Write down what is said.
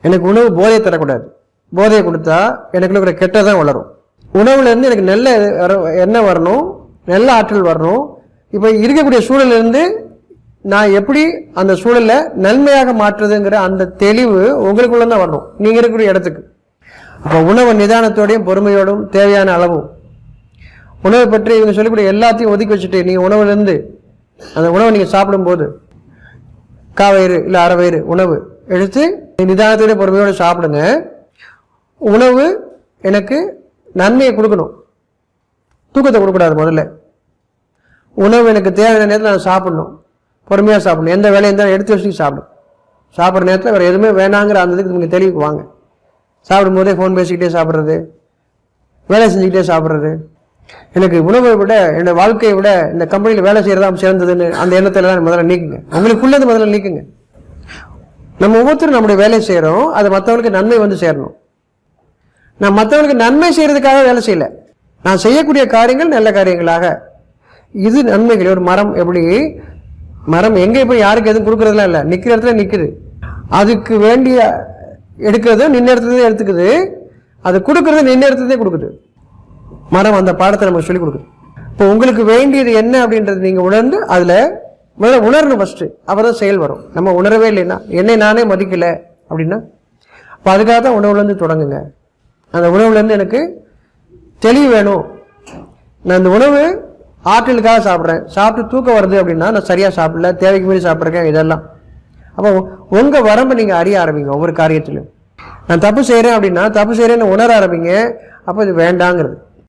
எனக்கு உணவு போதையை தரக்கூடாது. போதையை கொடுத்தா எனக்குள்ள இருக்கிற கெட்டதான் வளரும். உணவுலேருந்து எனக்கு நல்ல எண்ணெய் வரணும், நல்ல ஆற்றல் வரணும். இப்போ இருக்கக்கூடிய சூழலிருந்து நான் எப்படி அந்த சூழலை நன்மையாக மாற்றுறதுங்கிற அந்த தெளிவு உங்களுக்குள்ள தான் வரணும், நீங்கள் இருக்கக்கூடிய இடத்துக்கு. அப்போ உணவு நிதானத்தோடையும் பொறுமையோடும் தேவையான அளவும் உணவை பற்றி இவங்க சொல்லக்கூடிய எல்லாத்தையும் ஒதுக்கி வச்சுட்டு நீங்கள் உணவுலேருந்து அந்த உணவை நீங்கள் சாப்பிடும்போது காவயிறு இல்லை அரை வயிறு உணவு எடுத்து நிதானத்தோட பொறுமையோடு சாப்பிடுங்க. உணவு எனக்கு நன்மையை கொடுக்கணும், தூக்கத்தை கொடுக்கூடாது. முதல்ல உணவு எனக்கு தேவையான நேரத்தில் நான் சாப்பிடணும், பொறுமையாக சாப்பிடணும். எந்த வேலையும் இருந்தாலும் எடுத்து வச்சுட்டு சாப்பிடும். சாப்பிட்ற நேரத்தில் வேறு எதுவுமே வேணாங்கிற அந்த இதுக்கு நீங்கள் தெளிவுக்கு வாங்க. சாப்பிடும்போதே ஃபோன் பேசிக்கிட்டே சாப்பிட்றது, வேலை செஞ்சுக்கிட்டே சாப்பிட்றது, எனக்கு உணவை விட என்னோட வாழ்க்கையை விட இந்த கம்பெனியில் வேலை செய்கிறதா சிறந்ததுன்னு அந்த எண்ணத்தில் தான் முதல்ல நீக்குங்க. உங்களுக்குள்ளது முதல்ல நீக்குங்க. நம்ம ஒவ்வொருத்தரும் நம்முடைய வேலையை செய்கிறோம், அது மற்றவங்களுக்கு நன்மை வந்து சேரணும். நான் மற்றவங்களுக்கு நன்மை செய்கிறதுக்காக வேலை செய்யலை, நான் செய்யக்கூடிய காரியங்கள் நல்ல காரியங்களாக. இது நன்மைகள். ஒரு மரம் எப்படி, மரம் எங்கே போய் யாருக்கு எதுவும் கொடுக்குறதுலாம் இல்லை, நிற்கிற இடத்துல நிற்குது. அதுக்கு வேண்டிய எடுக்கிறது நின்ன இடத்துல எடுத்துக்குது, அது கொடுக்கறது நின்ன இடத்துல கொடுக்குது. மரம் அந்த பாடத்தை நமக்கு சொல்லிக் கொடுக்குது. இப்போ உங்களுக்கு வேண்டியது என்ன அப்படின்றது நீங்கள் உணர்ந்து அதில் முதல்ல உணரணும் ஃபஸ்ட்டு, அப்போ தான் செயல் வரும். நம்ம உணரவே இல்லைன்னா, என்னை நானே மதிக்கலை அப்படின்னா, அப்போ அதுக்காக தான் உணவுலேருந்து தொடங்குங்க. அந்த உணவுலேருந்து எனக்கு தெளிவு வேணும். நான் இந்த உணவு ஆற்றலுக்காக சாப்பிட்றேன், சாப்பிட்டு தூக்கம் வருது அப்படின்னா நான் சரியாக சாப்பிடல, தேவைக்கு மீறி சாப்பிட்றேன், இதெல்லாம். அப்போ உங்கள் வரம்பை நீங்கள் அறிய ஆரம்பிங்க. ஒவ்வொரு காரியத்திலும் நான் தப்பு செய்கிறேன் அப்படின்னா தப்பு செய்கிறேன்னு உணர ஆரம்பிங்க. அப்போ இது வேண்டாங்கிறது.